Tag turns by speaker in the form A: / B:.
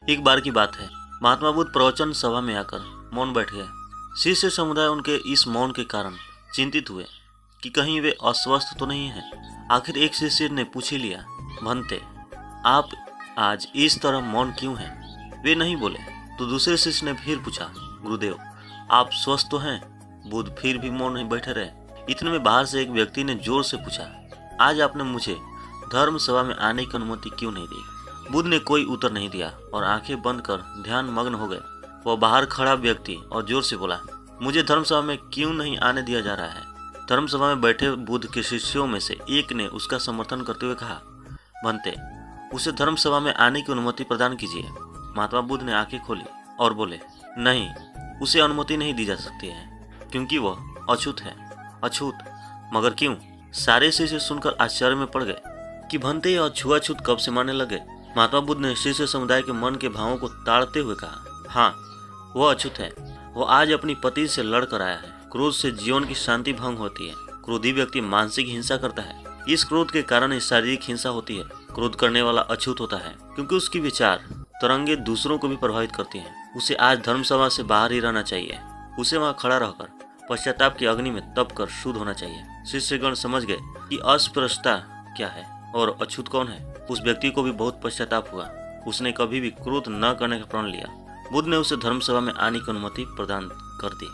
A: एक बार की बात है, महात्मा बुद्ध प्रवचन सभा में आकर मौन बैठ गए। शिष्य समुदाय उनके इस मौन के कारण चिंतित हुए कि कहीं वे अस्वस्थ तो नहीं हैं। आखिर एक शिष्य ने पूछ ही लिया, भंते, आप आज इस तरह मौन क्यों हैं? वे नहीं बोले। तो दूसरे शिष्य ने फिर पूछा, गुरुदेव, आप स्वस्थ तो हैं? बुद्ध फिर भी मौन नहीं बैठे रहे। इतने में बाहर से एक व्यक्ति ने जोर से पूछा, आज आपने मुझे धर्म सभा में आने की अनुमति क्यों नहीं दी? बुद्ध ने कोई उत्तर नहीं दिया और आंखें बंद कर ध्यान मग्न हो गए। वह बाहर खड़ा व्यक्ति और जोर से बोला, मुझे धर्म सभा में क्यों नहीं आने दिया जा रहा है? धर्म सभा में बैठे बुद्ध के शिष्यों में से एक ने उसका समर्थन करते हुए कहा, भंते, उसे धर्म सभा में आने की अनुमति प्रदान कीजिए। महात्मा बुद्ध ने आंखें खोली और बोले, नहीं, उसे अनुमति नहीं दी जा सकती है, क्योंकि वह अछूत है। अछूत? मगर क्यों? सारे शिष्य सुनकर आश्चर्य में पड़ गए कि भंते यह छुआछूत कब से मानने लगे। महात्मा बुद्ध ने शिष्य समुदाय के मन के भावों को ताड़ते हुए कहा, हाँ, वह अछूत है। वह आज अपनी पति से लड़ कर आया है। क्रोध से जीवन की शांति भंग होती है। क्रोधी व्यक्ति मानसिक हिंसा करता है। इस क्रोध के कारण ही शारीरिक हिंसा होती है। क्रोध करने वाला अछूत होता है, क्योंकि उसकी विचार तरंगे दूसरों को भी प्रभावित करती हैं। उसे आज धर्मसभा से बाहर ही रहना चाहिए। उसे वहां खड़ा रहकर पश्चाताप की अग्नि में तप कर शुद्ध होना चाहिए। शिष्यगण समझ गए कि अस्पृश्यता क्या है और अछूत कौन है। उस व्यक्ति को भी बहुत पश्चाताप हुआ। उसने कभी भी क्रोध न करने का प्रण लिया। बुद्ध ने उसे धर्मसभा में आने की अनुमति प्रदान कर दी।